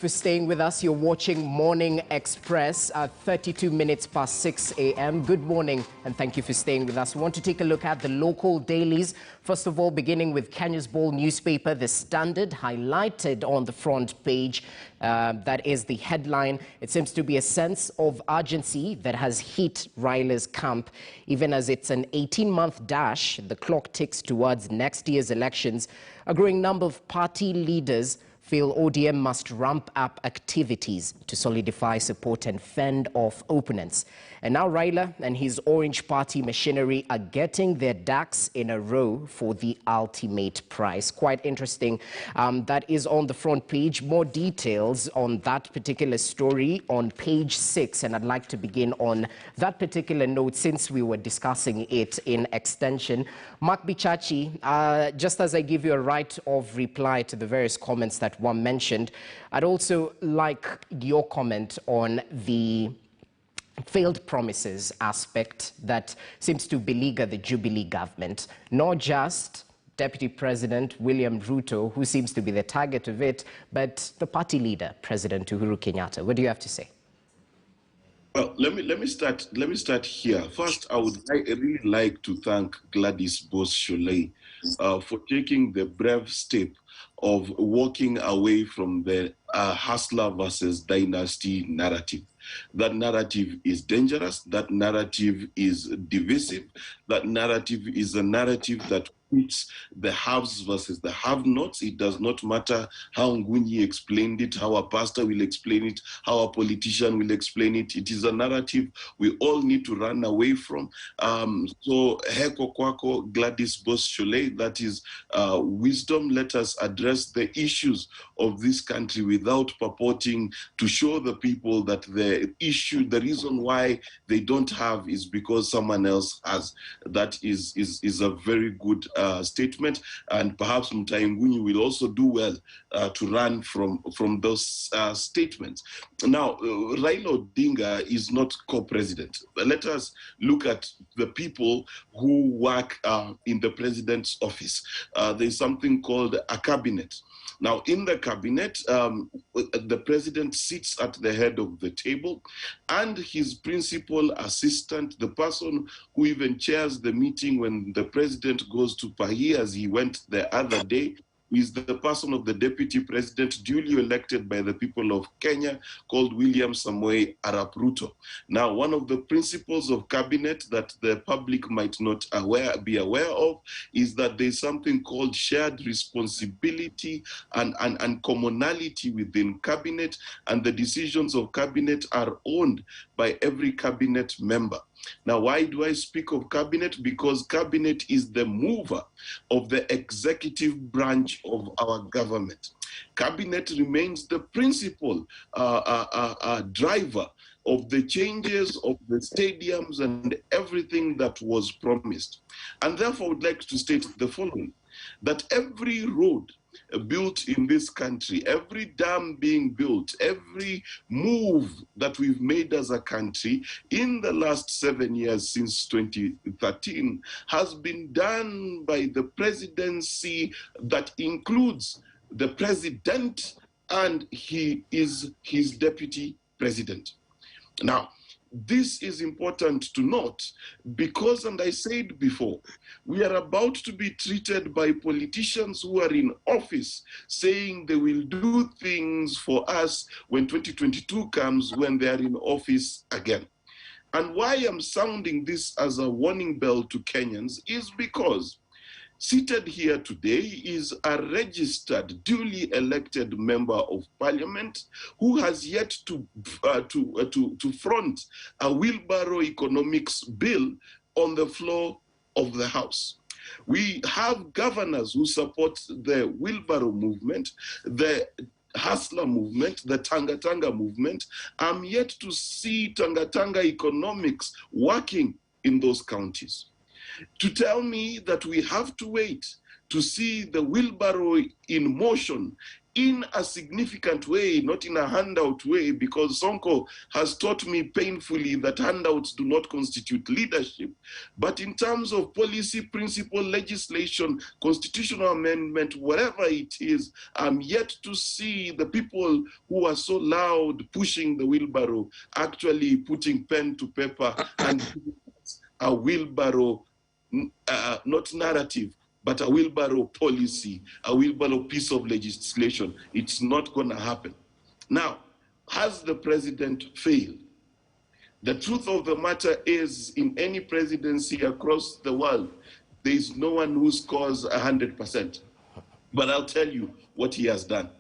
For staying with us. You're watching Morning Express at 32 minutes past 6 a.m. Good morning and thank you for staying with us. We want to take a look at the local dailies. First of all, beginning with Kenya's Bold newspaper, The Standard, highlighted on the front page. That is the headline. It seems to be a sense of urgency that has hit Raila's camp. Even as it's an 18-month dash, the clock ticks towards next year's elections. A growing number of party leaders feel ODM must ramp up activities to solidify support and fend off opponents. And now Raila and his Orange Party machinery are getting their ducks in a row for the ultimate prize. Quite interesting. That is on the front page. More details on that particular story on page 6. And I'd like to begin on that particular note since we were discussing it in extension. Mark Bichachi, just as I give you a right of reply to the various comments that were mentioned, I'd also like your comment on the failed promises aspect that seems to beleaguer the Jubilee government, not just Deputy President William Ruto, who seems to be the target of it, but the party leader, President Uhuru Kenyatta. What do you have to say? Well, let me start here. First, I would really like to thank Gladys Bosses Jailed for taking the brave step of walking away from the hustler versus dynasty narrative. That narrative is dangerous. That narrative is divisive. That narrative is a narrative that puts the haves versus the have-nots. It does not matter how Ngunyi explained it, how a pastor will explain it, how a politician will explain it. It is a narrative we all need to run away from. So, heko kwako, Gladys Bosses Jailed, that is wisdom. Let us address the issues of this country without purporting to show the people that the issue, the reason why they don't have is because someone else has. That is a very good statement, and perhaps Mutahi Ngunyi will also do well to run from those statements. Now, Raila Odinga is not co-president. Let us look at the people who work in the president's office. There's something called a cabinet. Now, in the cabinet, the president sits at the head of the table, and his principal assistant, the person who even chairs the meeting when the president goes to Pahi, as he went the other day, is the person of the deputy president duly elected by the people of Kenya called William Samoei Arap Ruto. Now, one of the principles of cabinet that the public might not be aware of is that there's something called shared responsibility and commonality within cabinet, and the decisions of cabinet are owned by every cabinet member. Now, why do I speak of cabinet? Because cabinet is the mover of the executive branch of our government. Cabinet remains the principal driver of the changes of the stadiums and everything that was promised. And therefore, I would like to state the following, that every road built in this country, every dam being built, every move that we've made as a country in the last 7 years since 2013 has been done by the presidency that includes the president and he is his deputy president. Now, this is important to note because, and I said before, we are about to be treated by politicians who are in office saying they will do things for us when 2022 comes, when they are in office again. And why I'm sounding this as a warning bell to Kenyans is because seated here today is a registered, duly elected member of parliament who has yet to front a wheelbarrow economics bill on the floor of the House. We have governors who support the wheelbarrow movement, the hustler movement, the Tanga movement. I'm yet to see Tanga economics working in those counties. To tell me that we have to wait to see the wheelbarrow in motion in a significant way, not in a handout way, because Sonko has taught me painfully that handouts do not constitute leadership. But in terms of policy, principle, legislation, constitutional amendment, whatever it is, I'm yet to see the people who are so loud pushing the wheelbarrow actually putting pen to paper and a wheelbarrow, not narrative, but a wheelbarrow policy, a wheelbarrow piece of legislation. It's not going to happen. Now, has the president failed? The truth of the matter is, in any presidency across the world, there is no one who scores 100%. But I'll tell you what he has done.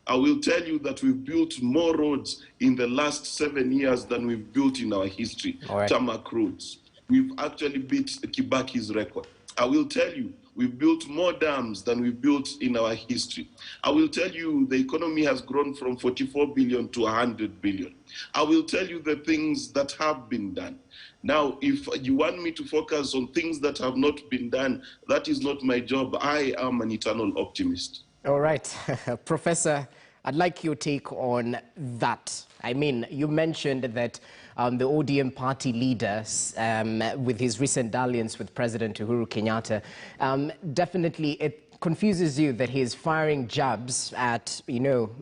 I will tell you that we've built more roads in the last 7 years than we've built in our history, tarmac roads. We've actually beat Kibaki's record. I will tell you, we've built more dams than we've built in our history. I will tell you the economy has grown from 44 billion to 100 billion. I will tell you the things that have been done. Now, if you want me to focus on things that have not been done, that is not my job. I am an eternal optimist. All right. Professor, I'd like your take on that. I mean, you mentioned that the ODM party leader, with his recent dalliance with President Uhuru Kenyatta, definitely it confuses you that he's firing jabs at,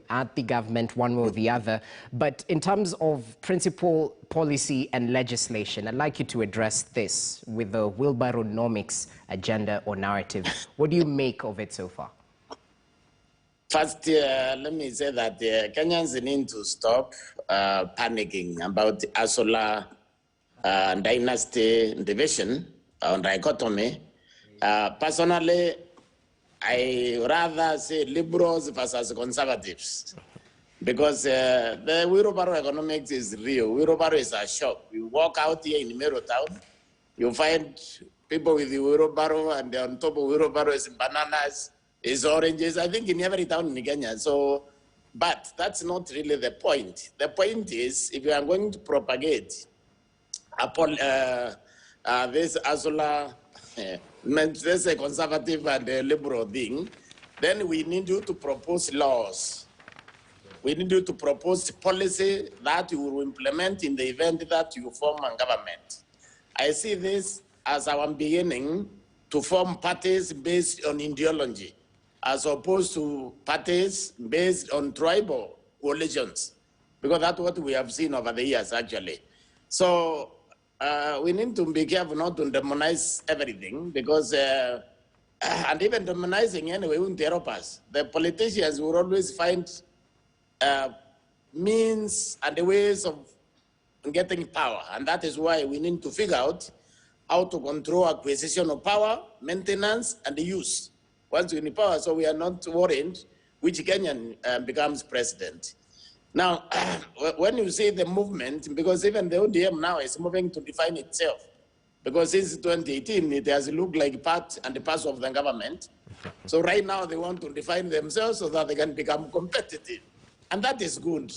at the government one way or the other. But in terms of principle, policy and legislation, I'd like you to address this with the wheelbarrow-nomics agenda or narrative. What do you make of it so far? First, let me say that Kenyans need to stop panicking about the Asola dynasty division or dichotomy. Personally, I rather say liberals versus conservatives, because the wheelbarrow economics is real. Wheelbarrow is a shop. You walk out here in Meru town, you find people with the wheelbarrow, and on top of wheelbarrow is bananas, is oranges, I think in every town in Kenya. So, but that's not really the point. The point is, if you are going to propagate this Azola, this a conservative and a liberal thing, then we need you to propose laws. We need you to propose policy that you will implement in the event that you form a government. I see this as our beginning to form parties based on ideology, as opposed to parties based on tribal coalitions, because that's what we have seen over the years, actually. So we need to be careful not to demonize everything, because, and even demonizing anyway won't help us. The politicians will always find means and the ways of getting power, and that is why we need to figure out how to control acquisition of power, maintenance, and the use. Once we're in power, so we are not worried which Kenyan becomes president. Now, when you see the movement, because even the ODM now is moving to define itself, because since 2018, it has looked like part and parcel of the government. So right now, they want to define themselves so that they can become competitive. And that is good.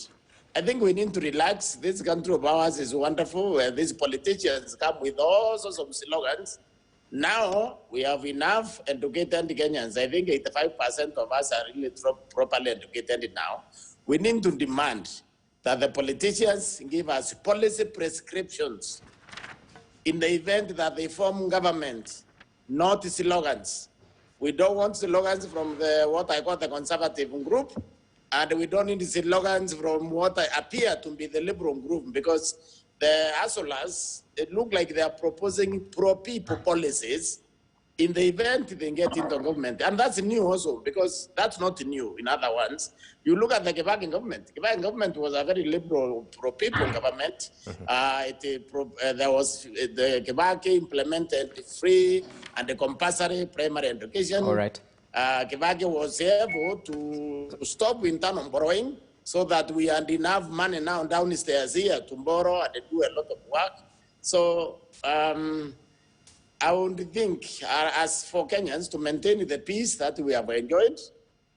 I think we need to relax. This country of ours is wonderful, where these politicians come with all sorts of slogans. Now, we have enough educated Kenyans. I think 85% of us are really properly educated now. We need to demand that the politicians give us policy prescriptions in the event that they form government, not slogans. We don't want slogans from what I call the conservative group, and we don't need slogans from what appear to be the liberal group, because the Asolas, it look like they are proposing pro-people policies in the event they get into government. And that's new also, because that's not new in other ones. You look at the Kibaki government. Kibaki government was a very liberal pro-people government. There was the Kibaki implemented free and compulsory primary education. All right. Kibaki was able to stop internal borrowing, so that we had enough money now downstairs here to borrow and do a lot of work. So I would think, as for Kenyans, to maintain the peace that we have enjoyed,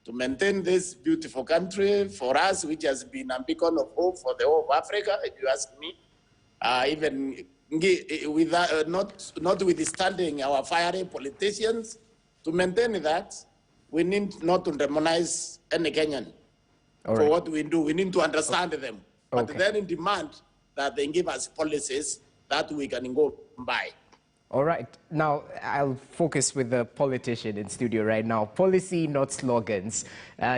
to maintain this beautiful country for us, which has been a beacon of hope for the whole of Africa, if you ask me, even with notwithstanding our fiery politicians, to maintain that, we need not to demonize any Kenyan for what we do. We need to understand them. But then demand that they give us policies that we can go by. All right. Now, I'll focus with the politician in studio right now. Policy, not slogans.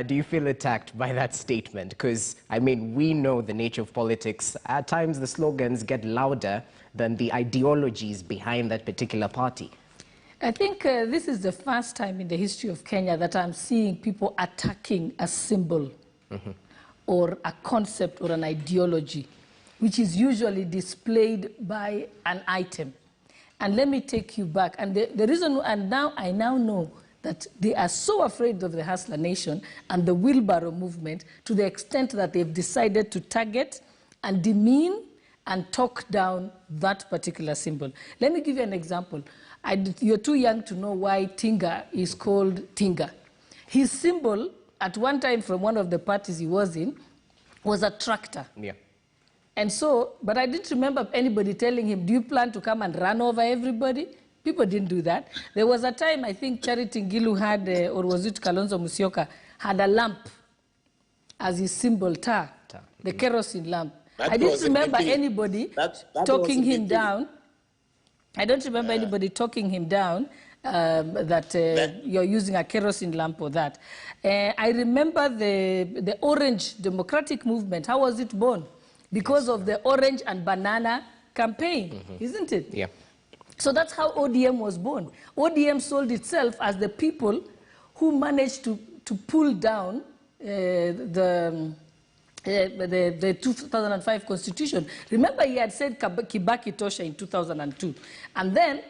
Do you feel attacked by that statement? Because, I mean, we know the nature of politics. At times, the slogans get louder than the ideologies behind that particular party. I think this is the first time in the history of Kenya that I'm seeing people attacking a symbol or a concept or an ideology, which is usually displayed by an item. And let me take you back. And the reason, and now I now know that they are so afraid of the Hustler Nation and the wheelbarrow movement to the extent that they've decided to target and demean and talk down that particular symbol. Let me give you an example. You're too young to know why Tinga is called Tinga. His symbol, at one time from one of the parties he was in, was a tractor. Yeah. And so, but I didn't remember anybody telling him, do you plan to come and run over everybody? People didn't do that. There was a time, I think Charity Ngilu had, or was it Kalonzo Musyoka, had a lamp as his symbol, the kerosene lamp. I didn't remember anybody talking him down. I don't remember anybody talking him down that you're using a kerosene lamp or that. I remember the Orange Democratic Movement. How was it born? Because of the orange and banana campaign, isn't it? Yeah. So that's how ODM was born. ODM sold itself as the people who managed to pull down the 2005 constitution. Remember, he had said Kibaki Tosha in 2002. And then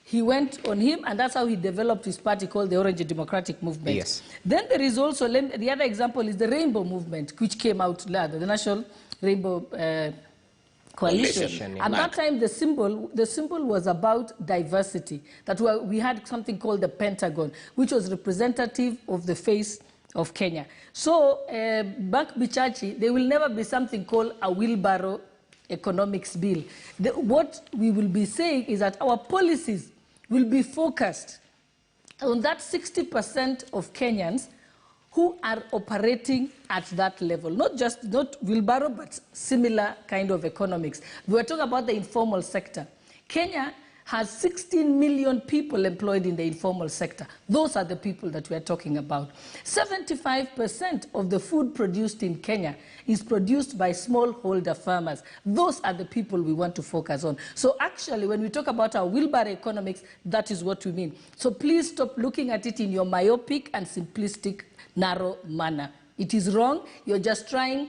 he went on him, and that's how he developed his party called the Orange Democratic Movement. Yes. Then there is also, the other example is the Rainbow Movement, which came out later, the National Rainbow Coalition. At that time, the symbol was about diversity. That we had something called the Pentagon, which was representative of the face of Kenya. So, back Bichachi, there will never be something called a wheelbarrow economics bill. What we will be saying is that our policies will be focused on that 60% of Kenyans who are operating at that level, not wheelbarrow, but similar kind of economics. We were talking about the informal sector. Kenya has 16 million people employed in the informal sector. Those are the people that we are talking about. 75% of the food produced in Kenya is produced by smallholder farmers. Those are the people we want to focus on. So actually, when we talk about our wheelbarrow economics, that is what we mean. So please stop looking at it in your myopic and simplistic, narrow manner. It is wrong. You're just trying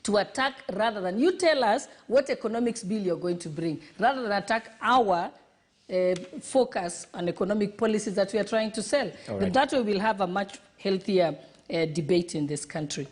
to attack rather than you tell us what economics bill you're going to bring, rather than attack our focus on economic policies that we are trying to sell. Right. That way we'll have a much healthier debate in this country.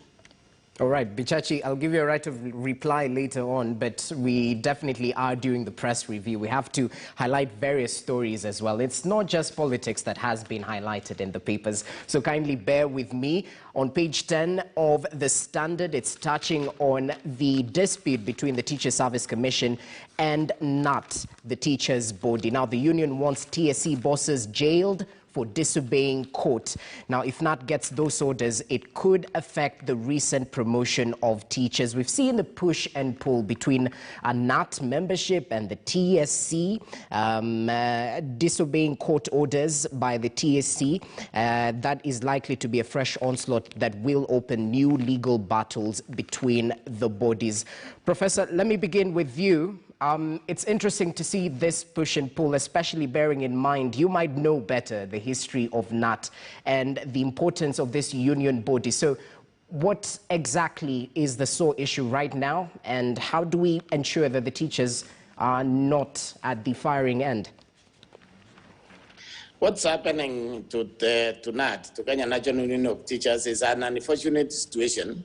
All right, Bichachi, I'll give you a right of reply later on, but we definitely are doing the press review. We have to highlight various stories as well. It's not just politics that has been highlighted in the papers, so kindly bear with me. On page 10 of The Standard, it's touching on the dispute between the Teacher Service Commission and NAT, the teachers' body. Now, the union wants Tsc Bosses jailed for disobeying court. Now, if NAT gets those orders, it could affect the recent promotion of teachers. We've seen the push and pull between a NAT membership and the TSC, disobeying court orders by the TSC. That is likely to be a fresh onslaught that will open new legal battles between the bodies. Professor, let me begin with you. It's interesting to see this push and pull, especially bearing in mind you might know better the history of NAT and the importance of this union body. So what exactly is the sore issue right now, and how do we ensure that the teachers are not at the firing end? What's happening to NAT, to Kenya National Union of Teachers, is an unfortunate situation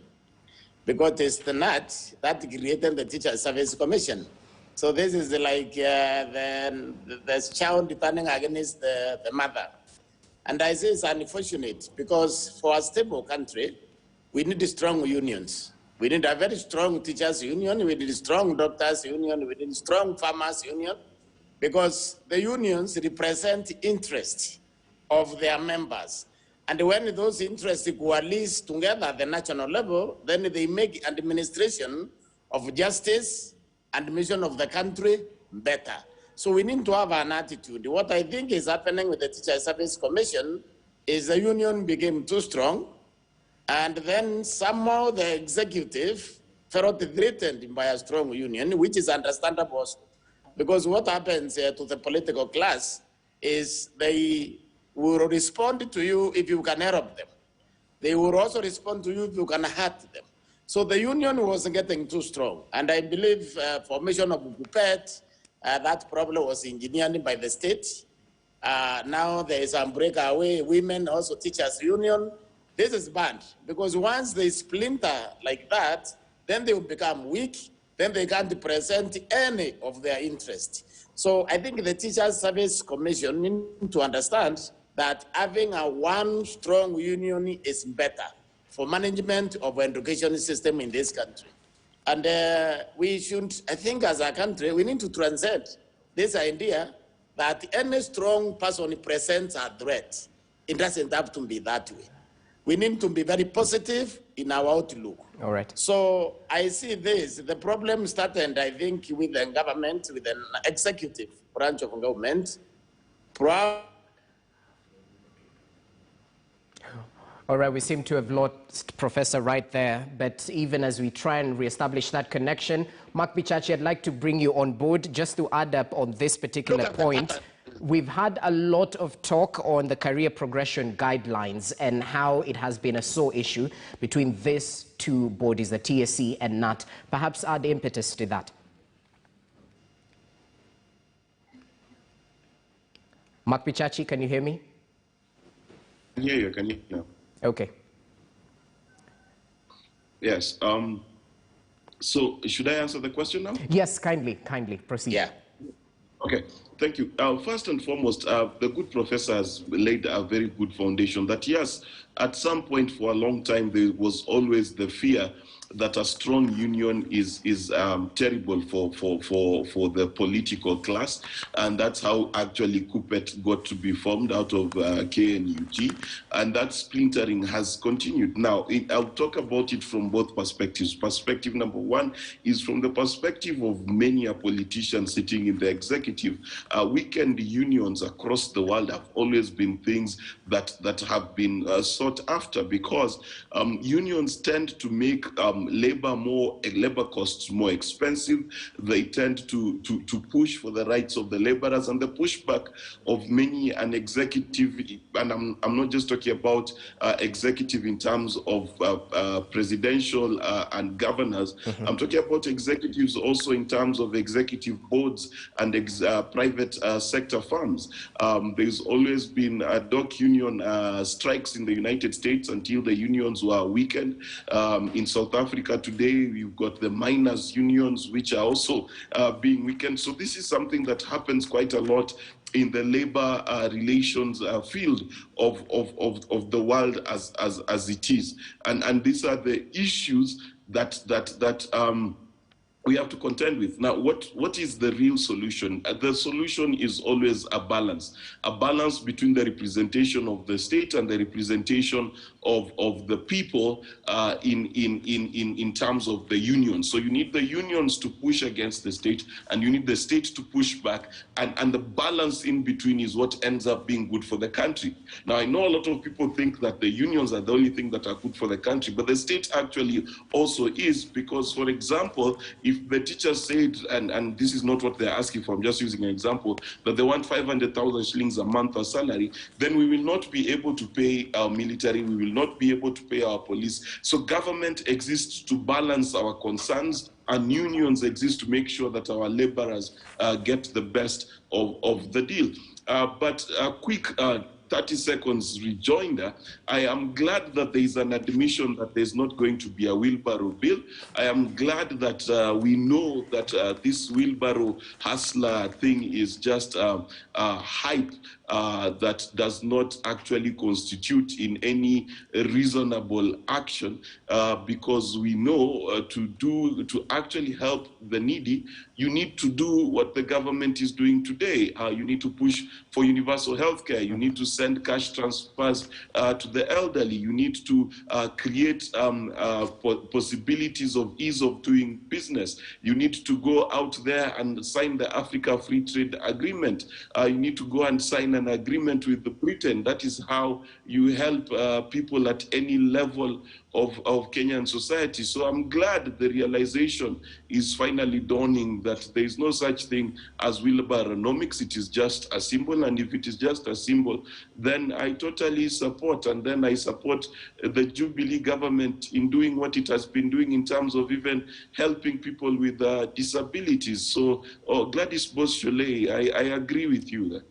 because it's the NAT that created the Teacher Service Commission. So this is like the child turning against the mother. And I say it's unfortunate because for a stable country, we need strong unions. We need a very strong teachers union, we need a strong doctors union, we need a strong farmers union, because the unions represent interest of their members. And when those interests coalesce together at the national level, then they make administration of justice and mission of the country better. So we need to have an attitude. What I think is happening with the Teacher Service Commission is the union became too strong, and then somehow the executive felt threatened by a strong union, which is understandable also. Because what happens to the political class is they will respond to you if you can help them. They will also respond to you if you can hurt them. So the union was getting too strong. And I believe formation of Gupet, that problem was engineered by the state. Now there is some breakaway women, also teachers union. This is bad, because once they splinter like that, then they will become weak, then they can't present any of their interests. So I think the Teachers Service Commission need to understand that having a one strong union is better for management of education system in this country. And we should, I think as a country, we need to transcend this idea that any strong person presents a threat. It doesn't have to be that way. We need to be very positive in our outlook. All right. So I see this, the problem started, I think, with the government, with the executive branch of government. All right, we seem to have lost Professor right there, but even as we try and reestablish that connection, Mark Bichachi, I'd like to bring you on board just to add up on this particular point. We've had a lot of talk on the career progression guidelines and how it has been a sore issue between these two bodies, the TSC and NAT. Perhaps add impetus to that. Mark Bichachi, can you hear me? I can hear you, can you hear me? Okay. Yes. So should I answer the question now? Yes, kindly proceed. Yeah. Okay, thank you. First and foremost, the good professor has laid a very good foundation that yes, at some point for a long time, there was always the fear that a strong union is terrible for the political class, and that's how actually Kupet got to be formed out of KNUG, and that splintering has continued. Now, I'll talk about it from both perspectives. Perspective number one is from the perspective of many a politician sitting in the executive. Weekend unions across the world have always been things that have been sought after, because unions tend to make labor costs more expensive. They tend to push for the rights of the laborers, and the pushback of many an executive, and I'm not just talking about executive in terms of presidential and governors. I'm talking about executives also in terms of executive boards and private sector firms. There's always been dock union strikes in the United States until the unions were weakened. In South Africa today, you've got the miners' unions, which are also being weakened. So this is something that happens quite a lot in the labor relations field of the world as it is. And these are the issues that we have to contend with. Now, what is the real solution? The solution is always a balance between the representation of the state and the representation of the people in terms of the unions. So you need the unions to push against the state, and you need the state to push back, and the balance in between is what ends up being good for the country. Now, I know a lot of people think that the unions are the only thing that are good for the country, but the state actually also is, because, for example, if the teachers said, and this is not what they're asking for, I'm just using an example, that they want 500,000 shillings a month as salary, then we will not be able to pay our military, we will not be able to pay our police. So government exists to balance our concerns, and unions exist to make sure that our laborers get the best of the deal. But a quick 30 seconds rejoinder, I am glad that there is an admission that there's not going to be a wheelbarrow bill. I am glad that we know that this wheelbarrow hustler thing is just hype that does not actually constitute in any reasonable action, because we know to actually help the needy, you need to do what the government is doing today. You need to push for universal health care. You need to send cash transfers to the elderly. You need to create possibilities of ease of doing business. You need to go out there and sign the Africa Free Trade Agreement. You need to go and sign an agreement with Britain. That is how you help people at any level of Kenyan society. So I'm glad the realization is finally dawning that there is no such thing as wheelbarrow-nomics. It is just a symbol, and if it is just a symbol, then I totally support, and then I support the Jubilee government in doing what it has been doing in terms of even helping people with disabilities. So Gladys Bosses Jailed, I agree with you there.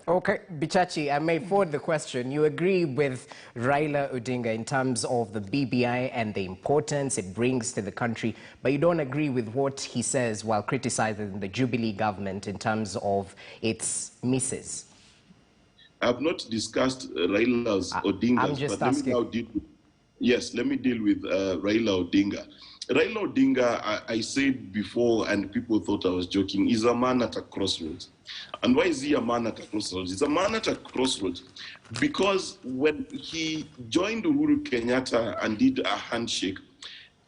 Okay, Bichachi, I may forward the question. You agree with Raila Odinga in terms of the BBI and the importance it brings to the country, but you don't agree with what he says while criticizing the Jubilee government in terms of its misses. I've not discussed Raila's Odinga's, but let me now deal with, yes, let me deal with Raila Odinga. Raila Odinga, I said before, and people thought I was joking, is a man at a crossroads. And why is he a man at a crossroads? He's a man at a crossroads because when he joined Uhuru Kenyatta and did a handshake,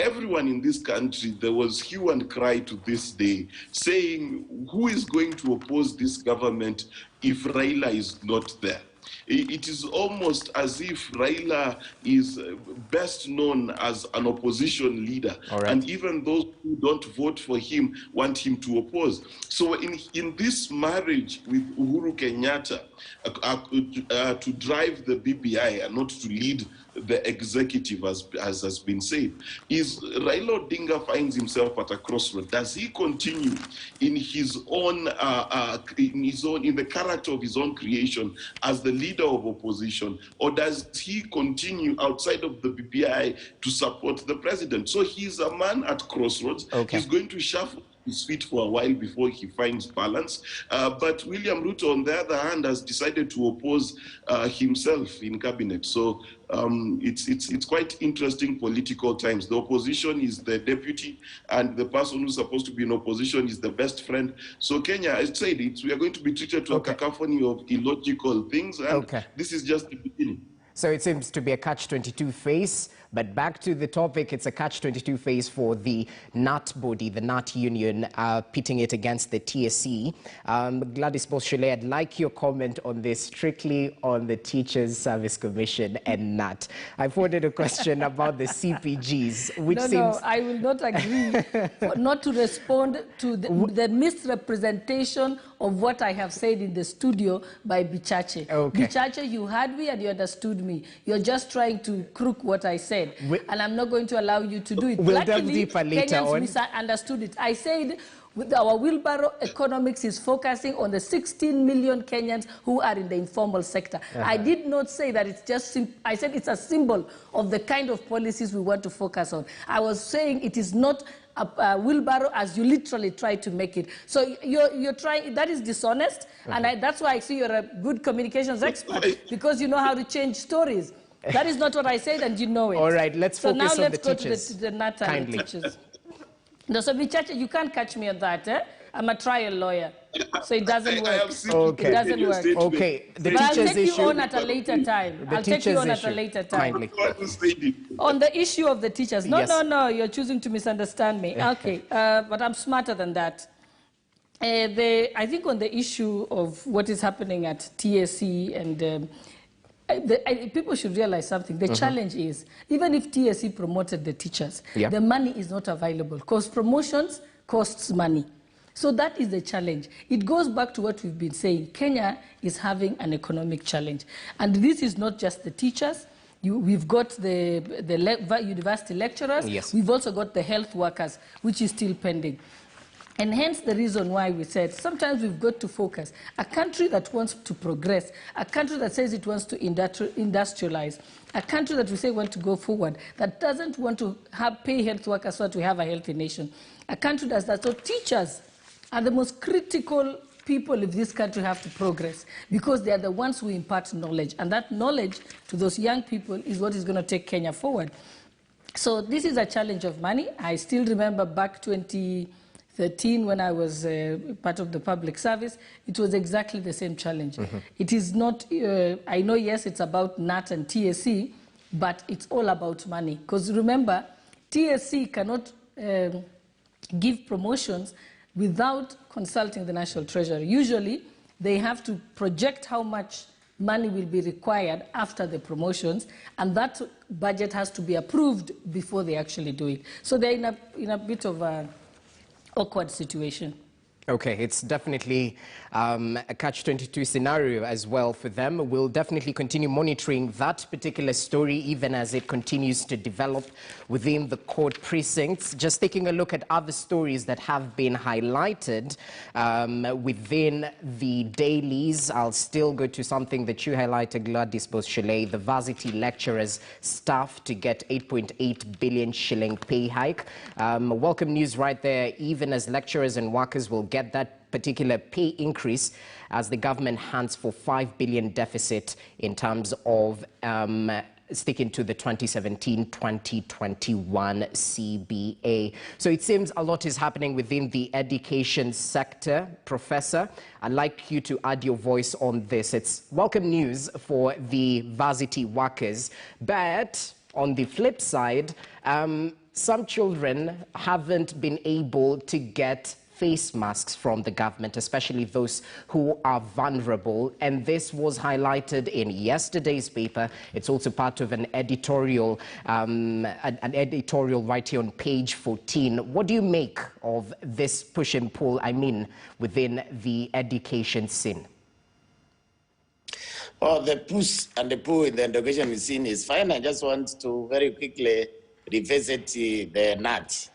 everyone in this country, there was hue and cry to this day, saying, who is going to oppose this government if Raila is not there? It is almost as if Raila is best known as an opposition leader. Right. And even those who don't vote for him want him to oppose. So in this marriage with Uhuru Kenyatta, to drive the BBI and not to lead the executive, as has been said, is Raila Odinga finds himself at a crossroad. Does he continue in his own, in the character of his own creation as the leader of opposition, or does he continue outside of the BBI to support the president? So he's a man at crossroads. Okay. He's going to shuffle his feet for a while before he finds balance. But William Ruto, on the other hand, has decided to oppose himself in cabinet. So it's quite interesting political times. The opposition is the deputy, and the person who's supposed to be in opposition is the best friend. So Kenya, I said we are going to be treated to a cacophony of illogical things, and this is just the beginning. So it seems to be a catch-22 phase, but back to the topic, it's a catch-22 phase for the NAT body, the NAT union, pitting it against the Tsc. Gladys Bosses Jailed, I'd like your comment on this, strictly on the Teachers Service Commission and NAT. I forwarded a question about the CPGs, which No, I will not agree not to respond to the misrepresentation of what I have said in the studio by Bichache. Okay. Bichache, you heard me and you understood me. You're just trying to crook what I said, and I'm not going to allow you to do it. We'll delve deeper later on. Kenyans misunderstood it. I said our wheelbarrow economics is focusing on the 16 million Kenyans who are in the informal sector. I did not say that it's just, I said it's a symbol of the kind of policies we want to focus on. I was saying it is not a wheelbarrow as you literally try to make it. So you're trying, that is dishonest, and that's why I see you're a good communications expert, because you know how to change stories. That is not what I said, and you know it. All right, let's focus on the teachers. So now let's go to the NAT and the teachers. No, so Bichache, you can't catch me on that, eh? I'm a trial lawyer, so it doesn't work. Okay. It doesn't work. Okay, the but teachers I'll take you on at a later time. I'll take you on at a later time. On the issue of the teachers. No, you're choosing to misunderstand me. Okay, but I'm smarter than that. I think on the issue of what is happening at TSC and people should realize something. The challenge is, even if TSC promoted the teachers, the money is not available because promotions costs money. So that is the challenge. It goes back to what we've been saying. Kenya is having an economic challenge. And this is not just the teachers. We've got the university lecturers. Yes. We've also got the health workers, which is still pending. And hence the reason why we said sometimes we've got to focus. A country that wants to progress, a country that says it wants to industrialize, a country that we say wants to go forward, that doesn't want to pay health workers so that we have a healthy nation, a country that does that. So teachers are the most critical people of this country have to progress, because they are the ones who impart knowledge, and that knowledge to those young people is what is going to take Kenya forward. So this is a challenge of money. I still remember back 2013 when I was part of the public service, it was exactly the same challenge. It is not, I know, yes, it's about NAT and TSC, but it's all about money. Because remember, TSC cannot give promotions without consulting the National Treasury. Usually, they have to project how much money will be required after the promotions, and that budget has to be approved before they actually do it. So they're in a bit of an awkward situation. Okay, it's definitely a catch-22 scenario as well for them. We'll definitely continue monitoring that particular story even as it continues to develop within the court precincts. Just taking a look at other stories that have been highlighted within the dailies. I'll still go to something that you highlighted, Gladys Bosses Jailed, the varsity lecturers staff to get 8.8 billion shilling pay hike. Welcome news right there, even as lecturers and workers will get that particular pay increase as the government hands for 5 billion deficit in terms of sticking to the 2017-2021 CBA. So it seems a lot is happening within the education sector. Professor, I'd like you to add your voice on this. It's welcome news for the varsity workers, but on the flip side, some children haven't been able to get face masks from the government, especially those who are vulnerable. And this was highlighted in yesterday's paper. It's also part of an editorial right here on page 14. What do you make of this push and pull, within the education scene? Well, the push and the pull in the education scene is fine. I just want to very quickly revisit the NAT.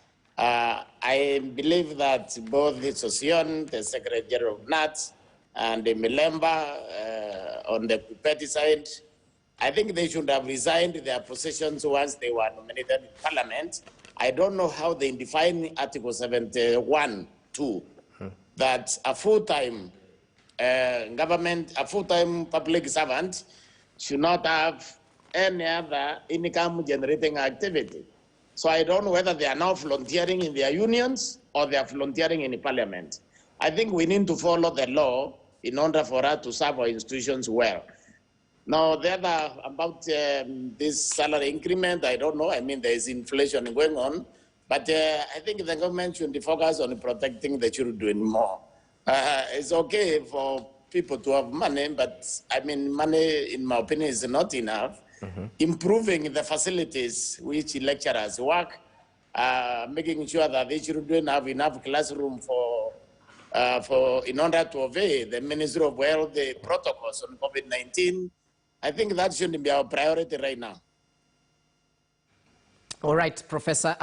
I believe that both the Sosion, the Secretary General of NAT, and the Milemba on the Kupeti side, I think they should have resigned their positions once they were nominated in Parliament. I don't know how they define Article 71(2), that a full-time government, a full-time public servant should not have any other income-generating activity. So I don't know whether they are now volunteering in their unions or they are volunteering in the Parliament. I think we need to follow the law in order for us to serve our institutions well. Now, the other about this salary increment, I don't know. There is inflation going on, but I think the government should focus on protecting the children more. It's okay for people to have money, but money, in my opinion, is not enough. Improving the facilities which lecturers work, making sure that the children have enough classroom in order to obey the Ministry of Health, the protocols on COVID-19. I think that should be our priority right now. All right, Professor.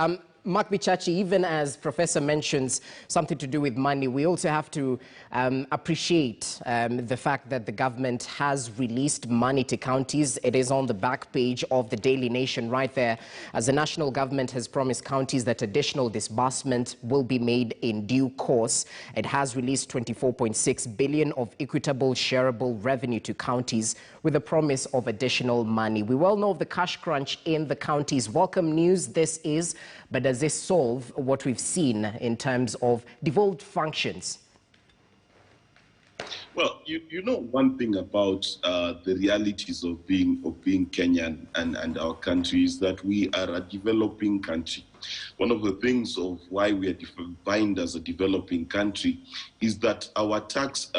Mark Bichachi, even as Professor mentions something to do with money, we also have to appreciate the fact that the government has released money to counties. It is on the back page of the Daily Nation right there, as the national government has promised counties that additional disbursement will be made in due course. It has released 24.6 billion of equitable shareable revenue to counties with a promise of additional money. We well know of the cash crunch in the counties. Welcome news this is, but does this solve what we've seen in terms of devolved functions? Well, you know one thing about the realities of being Kenyan and our country is that we are a developing country. One of the things of why we are defined as a developing country is that our tax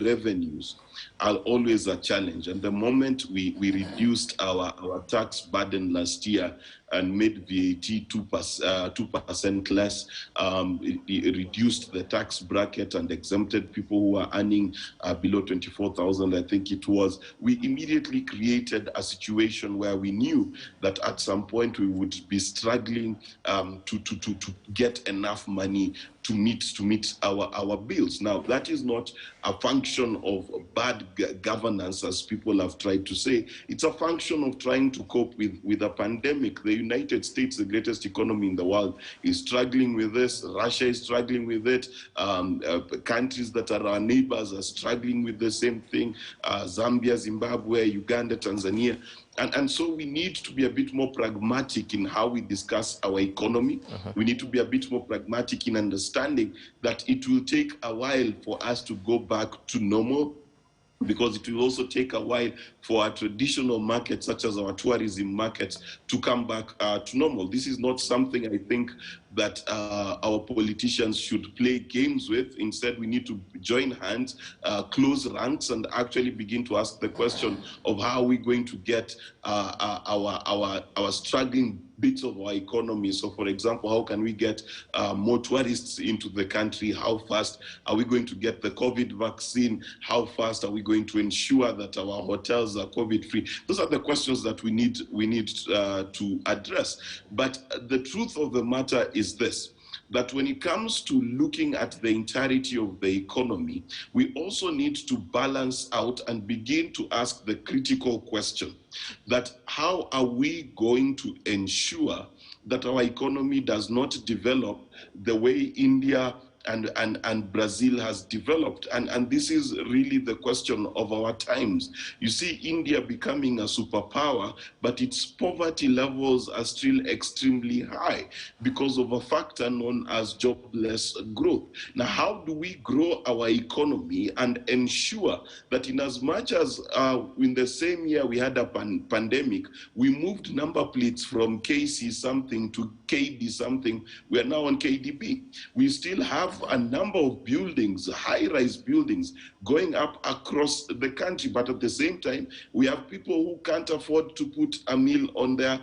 revenues are always a challenge. And the moment we reduced our tax burden last year and made VAT 2% less, it reduced the tax bracket and exempted people who are earning below 24,000, I think it was, we immediately created a situation where we knew that at some point we would be struggling to get enough money to meet our bills. Now, that is not a function of bad governance, as people have tried to say. It's a function of trying to cope with a pandemic. The United States, the greatest economy in the world, is struggling with this. Russia is struggling with it. Countries that are our neighbors are struggling with the same thing. Zambia, Zimbabwe, Uganda, Tanzania. And so we need to be a bit more pragmatic in how we discuss our economy. We need to be a bit more pragmatic in understanding that it will take a while for us to go back to normal, because it will also take a while for our traditional markets, such as our tourism markets, to come back to normal. This is not something I think that our politicians should play games with. Instead, we need to join hands, close ranks, and actually begin to ask the question of how are we going to get our struggling bits of our economy. So, for example, how can we get more tourists into the country? How fast are we going to get the COVID vaccine? How fast are we going to ensure that our hotels are COVID-free? Those are the questions that we need to address. But the truth of the matter is this, that when it comes to looking at the entirety of the economy, we also need to balance out and begin to ask the critical question that how are we going to ensure that our economy does not develop the way India and Brazil has developed. And this is really the question of our times. You see India becoming a superpower, but its poverty levels are still extremely high because of a factor known as jobless growth. Now, how do we grow our economy and ensure that in as much as in the same year we had a pandemic, we moved number plates from KC something to KD something, we are now on KDB. We still have a number of buildings, high-rise buildings, going up across the country, but at the same time, we have people who can't afford to put a meal on their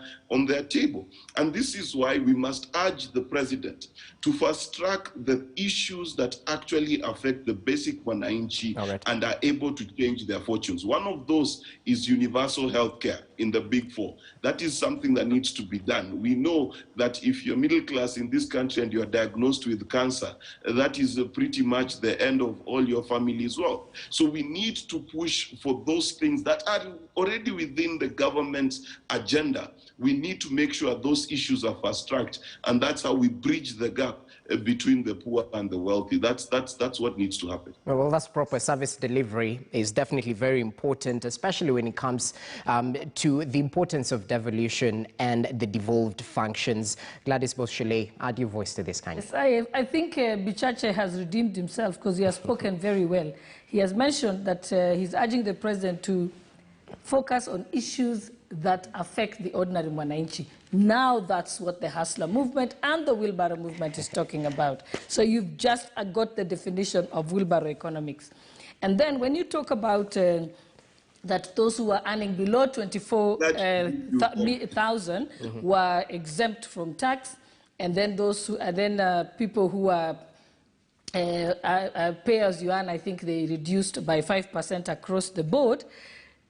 table. And this is why we must urge the president to fast-track the issues that actually affect the basic wananchi and are able to change their fortunes. One of those is universal health care in the Big Four. That is something that needs to be done. We know that if you're middle class in this country and you're diagnosed with cancer, that is pretty much the end of all your family's wealth. So we need to push for those things that are already within the government's agenda. We need to make sure those issues are fast-tracked, and that's how we bridge the gap between the poor and the wealthy. That's what needs to happen. Well, that's proper service delivery is definitely very important, especially when it comes to the importance of devolution and the devolved functions. Gladys Bosses Jailed, add your voice to this kind. Yes, I think Bichache has redeemed himself because he has spoken very well. He has mentioned that he's urging the president to focus on issues that affect the ordinary mwananchi. Now that's what the hustler movement and the wheelbarrow movement is talking about. So you've just got the definition of wheelbarrow economics. And then when you talk about that those who are earning below 24,000 were exempt from tax, and then those who, and then people who are pay as you earn, I think they reduced by 5% across the board.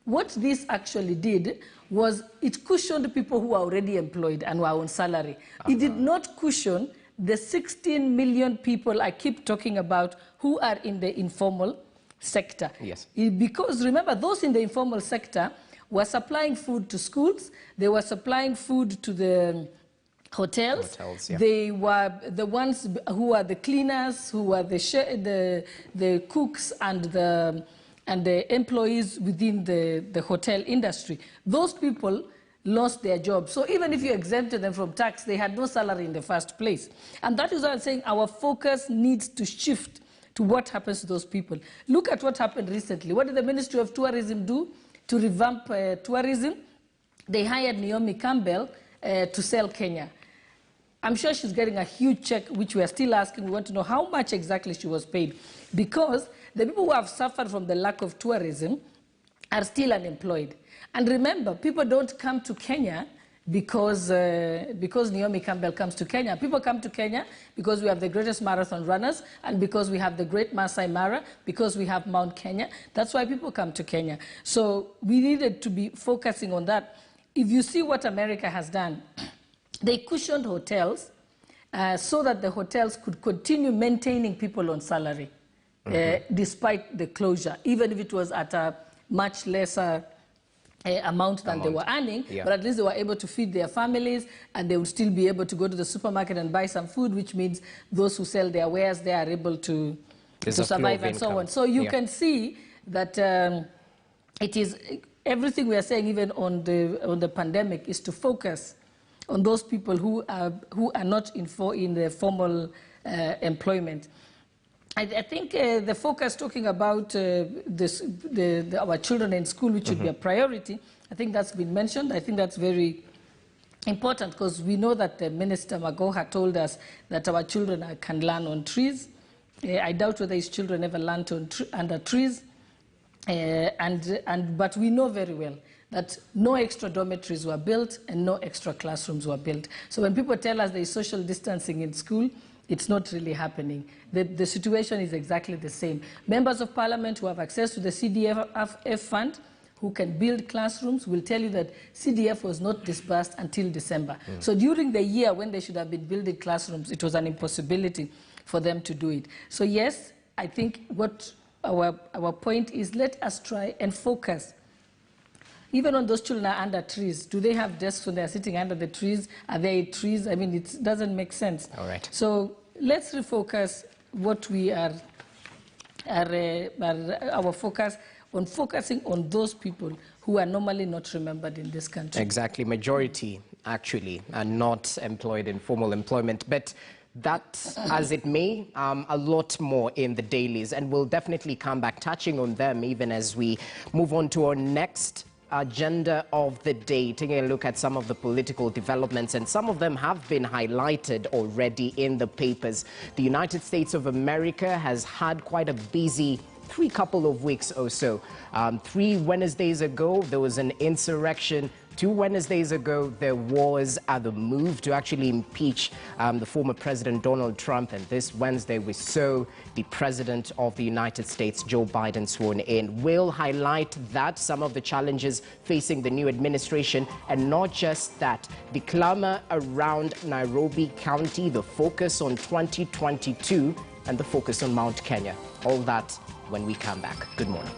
What this actually did was it cushioned people who are already employed and were on salary. It did not cushion the 16 million people I keep talking about who are in the informal sector. Yes. Because remember, those in the informal sector were supplying food to schools, they were supplying food to the hotels. Yeah. They were the ones who are the cleaners, who are the cooks and the employees within the hotel industry. Those people lost their jobs. So even if you exempted them from tax, they had no salary in the first place. And that is why I'm saying our focus needs to shift to what happens to those people. Look at what happened recently. What did the Ministry of Tourism do to revamp tourism? They hired Naomi Campbell to sell Kenya. I'm sure she's getting a huge check, which we are still asking. We want to know how much exactly she was paid. Because the people who have suffered from the lack of tourism are still unemployed. And remember, people don't come to Kenya because Naomi Campbell comes to Kenya. People come to Kenya because we have the greatest marathon runners and because we have the great Masai Mara, because we have Mount Kenya. That's why people come to Kenya. So we needed to be focusing on that. If you see what America has done, they cushioned hotels so that the hotels could continue maintaining people on salary despite the closure, even if it was at a much lesser amount than they were earning, but at least they were able to feed their families, and they would still be able to go to the supermarket and buy some food, which means those who sell their wares, they are able to survive and so on. So you can see that it is everything we are saying, even on the pandemic, is to focus on those people who are not in the formal employment. I think the focus talking about our children in school, which should be a priority, I think that's been mentioned. I think that's very important because we know that Minister Magoha told us that our children can learn on trees. I doubt whether his children ever learned under trees. But we know very well that no extra dormitories were built and no extra classrooms were built. So when people tell us there is social distancing in school, it's not really happening. The situation is exactly the same. Members of Parliament who have access to the CDF fund, who can build classrooms, will tell you that CDF was not disbursed until December. So during the year when they should have been building classrooms, it was an impossibility for them to do it. So yes, I think what our point is, let us try and focus. Even on those children are under trees, do they have desks when they're sitting under the trees? Are they trees? I mean, it doesn't make sense. All right. So let's refocus what we our focus on focusing on those people who are normally not remembered in this country. Exactly. Majority, actually, are not employed in formal employment. But that, as it may, a lot more in the dailies. And we'll definitely come back touching on them even as we move on to our next agenda of the day, taking a look at some of the political developments, and some of them have been highlighted already in the papers. The United States of America has had quite a busy couple of weeks or so. 3 Wednesdays ago, there was an insurrection. 2 Wednesdays ago, there was the move to actually impeach the former President Donald Trump. And this Wednesday, we saw the President of the United States, Joe Biden, sworn in. We'll highlight that, some of the challenges facing the new administration, and not just that, the clamor around Nairobi County, the focus on 2022, and the focus on Mount Kenya. All that when we come back. Good morning.